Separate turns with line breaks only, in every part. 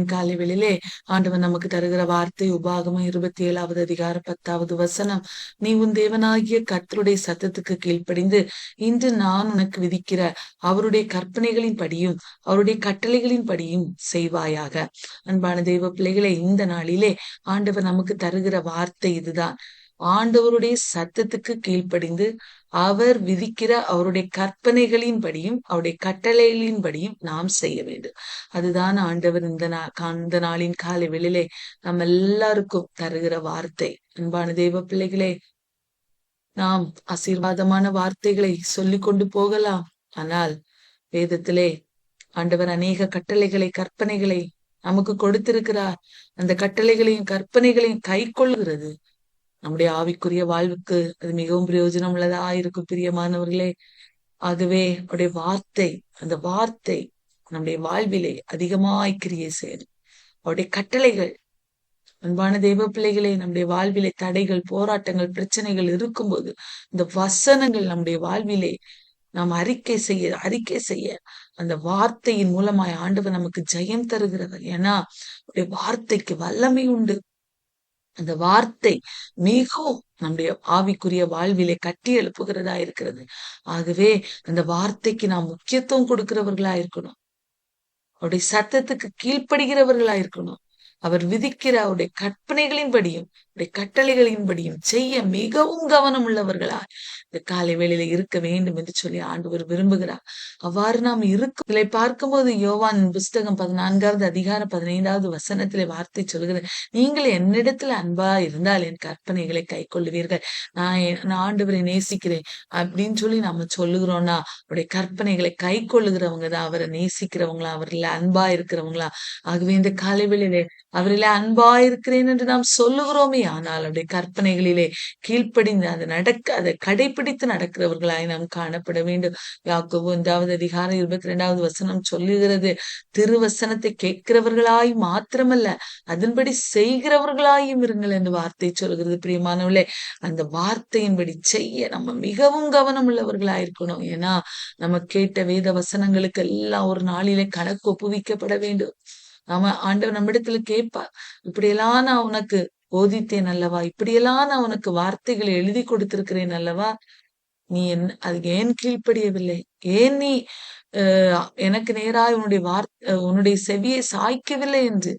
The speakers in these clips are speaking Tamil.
நாளின் காலை வேளையிலே ஆண்டவர் நமக்கு தருகிற வார்த்தை உபாகமம் 27வது அதிகாரம் 10வது வசனம். நீ உன் தேவனாகிய கர்த்தருடைய சத்தத்துக்கு கீழ்ப்படிந்து இன்று நான் உனக்கு விதிக்கிற அவருடைய கற்பனைகளின் படியும் அவருடைய கட்டளைகளின் படியும் செய்வாயாக. அன்பான தெய்வ பிள்ளைகளே, இந்த நாளிலே ஆண்டவர் நமக்கு தருகிற வார்த்தை இதுதான். ஆண்டவருடைய சத்தத்துக்கு கீழ்ப்படிந்து அவர் விதிக்கிற அவருடைய கற்பனைகளின்படியும் அவருடைய கட்டளைகளின்படியும் நாம் செய்ய வேண்டும். அதுதான் ஆண்டவர் இந்த நாளின் காலை வேளையிலே நம்ம எல்லாருக்கும் தருகிற வார்த்தை. அன்பான தெய்வ பிள்ளைகளே, நாம் ஆசீர்வாதமான வார்த்தைகளை சொல்லிக் கொண்டு போகலாம். ஆனால் வேதத்திலே ஆண்டவர் அநேக கட்டளைகளை கற்பனைகளை நமக்கு கொடுத்திருக்கிறார். அந்த கட்டளைகளையும் கற்பனைகளையும் கை கொள்ளுகிறது நம்முடைய ஆவிக்குரிய வாழ்வுக்கு அது மிகவும் பிரயோஜனம் உள்ளதா இருக்கும் பிரியமானவர்களே. ஆகவே அவருடைய வார்த்தை, அந்த வார்த்தை நம்முடைய வாழ்விலே அதிகமாய் கிரியை செய்யும். அவருடைய கட்டளைகள், அன்பான தெய்வ பிள்ளைகளே, நம்முடைய வாழ்விலே தடைகள், போராட்டங்கள், பிரச்சனைகள் இருக்கும்போது இந்த வசனங்கள் நம்முடைய வாழ்விலே நாம் அறிக்கை செய்ய அந்த வார்த்தையின் மூலமாய் ஆண்டவர் நமக்கு ஜெயம் தருகிறவர். ஏன்னா அவருடைய வார்த்தைக்கு வல்லமை உண்டு. அந்த வார்த்தை மிகவும் நம்முடைய ஆவிக்குரிய வாழ்விலே கட்டி எழுப்புகிறதா இருக்கிறது. ஆகவே அந்த வார்த்தைக்கு நாம் முக்கியத்துவம் கொடுக்கிறவர்களா இருக்கணும். அவருடைய சத்தத்துக்கு கீழ்ப்படுகிறவர்களா இருக்கணும். அவர் விதிக்கிற அவருடைய கற்பனைகளின்படியும் அவருடைய கட்டளைகளின்படியும் செய்ய மிகவும் கவனம் உள்ளவர்களா இந்த காலை வேளையில இருக்க வேண்டும் என்று சொல்லி ஆண்டவர் விரும்புகிறார். அவ்வாறு நாம் இதை பார்க்கும்போது யோவான் புஸ்தகம் 14வது அதிகாரம் 15வது வசனத்திலே வார்த்தை சொல்கிறது, நீங்கள் என்னிடத்துல அன்பா இருந்தால் என் கற்பனைகளை கை கொள்ளுவீர்கள். நான் ஆண்டவரை நேசிக்கிறேன் அப்படின்னு சொல்லி நாம சொல்லுகிறோம்னா, அவருடைய கற்பனைகளை கை கொள்ளுகிறவங்க தான் அவரை நேசிக்கிறவங்களா, அவர்ல அன்பா இருக்கிறவங்களா. ஆகவே இந்த காலை வேளையிலே அவரிலே அன்பா இருக்கிறேன் என்று நாம் சொல்லுகிறோமே, ஆனால் அவருடைய கற்பனைகளிலே கீழ்ப்படிந்து அதை கடைபிடித்து நடக்கிறவர்களாய் நாம் காணப்பட வேண்டும். யாக்கோபு 1வது அதிகாரம் 22வது வசனம் சொல்லுகிறது, திருவசனத்தை கேட்கிறவர்களாய் மாத்திரமல்ல அதன்படி செய்கிறவர்களாயும் இருங்கள் என்று வார்த்தை சொல்கிறது. பிரியமானவர்களே, அந்த வார்த்தையின்படி செய்ய நம்ம மிகவும் கவனம் உள்ளவர்களாயிருக்கணும். ஏன்னா நம்ம கேட்ட வேத வசனங்களுக்கு எல்லாம் ஒரு நாளிலே கணக்கு ஒப்புவிக்கப்பட வேண்டும். ஆண்டவர் நம்மிடத்துல கேட்பார், இப்படியெல்லாம் நான் உனக்கு போதித்தேன் அல்லவா, இப்படியெல்லாம் நான் உனக்கு வார்த்தைகளை எழுதி கொடுத்திருக்கிறேன் அல்லவா, நீ அதுக்கு ஏன் கீழ்ப்படியவில்லை, ஏன் நீ எனக்கு நேராய் உன்னுடைய செவியை சாய்க்கவில்லை என்று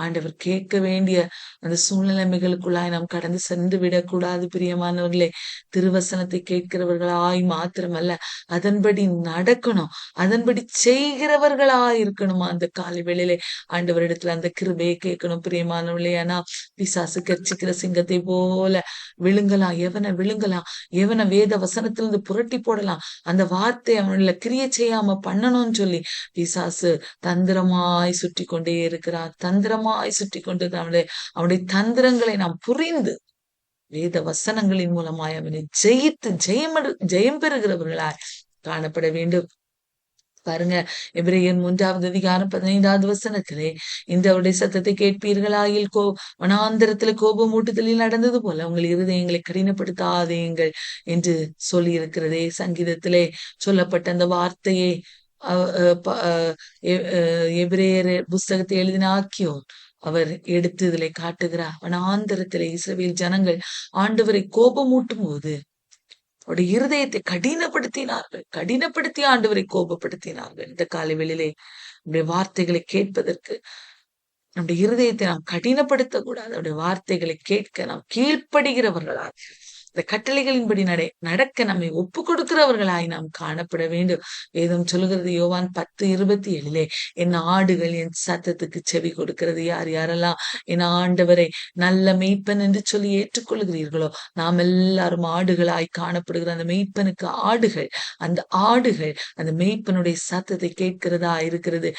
ஆண்டவர் கேட்க வேண்டிய அந்த சூழ்நிலைமைகளுக்குள்ளாய் நாம் கடந்து சென்று விடக்கூடாது. பிரியமானவர்களே, திருவசனத்தை கேட்கிறவர்களாய் மாத்திரமல்ல அதன்படி நடக்கணும், அதன்படி செய்கிறவர்களாய் இருக்கணுமா. அந்த காலை வேளையிலே ஆண்டவரிடத்துல அந்த கிருபையை கேட்கணும். பிரியமானவர்களே, ஆனா பிசாசு கர்ச்சிக்கிற சிங்கத்தை போல விழுங்கலாம், எவனை வேத வசனத்திலிருந்து புரட்டி போடலாம், அந்த வார்த்தை அவனுடைய கிரியை செய்யாம பண்ணணும்னு சொல்லி பிசாசு தந்திரமாய் சுற்றி கொண்டே இருக்கிறான். சுற்றி கொண்டு அவனுடைய தந்திரங்களை நாம் புரிந்து வேத வசனங்களின் மூலமாய் அவனை ஜெயம் பெறுகிறவர்களாய் காணப்பட வேண்டும். பாருங்க, எபிரேயர் 3வது அதிகாரம் 15வது வசனத்திலே, இந்த அவருடைய சத்தத்தை கேட்பீர்களாயில் வனாந்தரத்துல கோபம் ஊட்டுதலில் நடந்தது போல உங்கள் இருதயங்களை கடினப்படுத்தாதீங்கள் என்று சொல்லி இருக்கிறதே. சங்கீதத்திலே சொல்லப்பட்ட அந்த வார்த்தையை எபிரேயர் புஸ்தகத்தை எழுதின ஆக்கியோன் அவர் எடுத்து இதிலே காட்டுகிறார். வனாந்தரத்திலே இஸ்ரவேல் ஜனங்கள் ஆண்டவரை கோபமூட்டும் போது அவருடைய இருதயத்தை கடினப்படுத்தி ஆண்டவரை கோபப்படுத்தினார்கள். இந்த காலை வேளையிலே நம்முடைய வார்த்தைகளை கேட்பதற்கு நம்முடைய இருதயத்தை நாம் கடினப்படுத்தக்கூடாது. அவருடைய வார்த்தைகளை கேட்க நாம் கீழ்ப்படுகிறவர்களா, இந்த கட்டளைகளின்படி நடக்க நம்மை ஒப்பு கொடுக்கிறவர்களாய் நாம் காணப்பட வேண்டும். வேதம் சொல்லுகிறது, யோவான் 10:27, என் ஆடுகள் என் சத்தத்துக்கு செவி கொடுக்கிறது. யாரெல்லாம் என் ஆண்டவரை நல்ல மெய்ப்பன் என்று சொல்லி ஏற்றுக்கொள்கிறீர்களோ, நாம் எல்லாரும் ஆடுகளாய் காணப்படுகிற அந்த மெய்ப்பனுக்கு அந்த ஆடுகள் அந்த மெய்ப்பனுடைய சத்தத்தை கேட்கிறதா இருக்கிறது.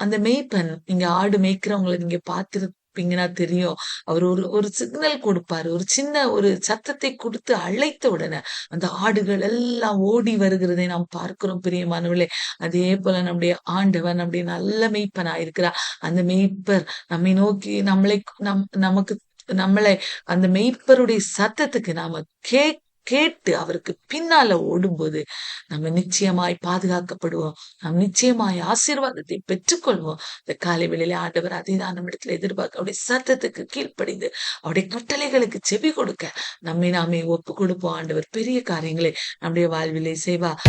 அந்த மெய்ப்பன், நீங்க ஆடு மேய்க்கிறவங்களை நீங்க பார்த்திருப்பீங்கன்னா தெரியும், அவர் ஒரு சிக்னல் கொடுப்பாரு, ஒரு சின்ன ஒரு சத்தத்தை கொடுத்து அழைத்த உடனே அந்த ஆடுகள் எல்லாம் ஓடி வருகிறதை நாம் பார்க்கிறோம். பிரியமானவர்களே, அதே போல நம்முடைய ஆண்டவர் நம்முடைய நல்ல மெய்ப்பனா இருக்கிறார். அந்த மெய்ப்பர் நம்மை நோக்கி நம்மளை அந்த மெய்ப்பருடைய சத்தத்துக்கு நாம கேட்டு அவருக்கு பின்னால ஓடும்போது நம்ம நிச்சயமாய் பாதுகாக்கப்படுவோம். நாம் நிச்சயமாய் ஆசீர்வாதத்தை பெற்றுக்கொள்வோம். இந்த காலை வேளையிலே ஆண்டவர் அதைதான் நம்மிடத்துல எதிர்பார்க்க, அவருடைய சத்தத்துக்கு கீழ்ப்படிந்து அவருடைய கட்டளைகளுக்கு செவி கொடுக்க நம்மை நாமே ஒப்பு கொடுப்போம். ஆண்டவர் பெரிய காரியங்களை நம்முடைய வாழ்விலே செய்வார்.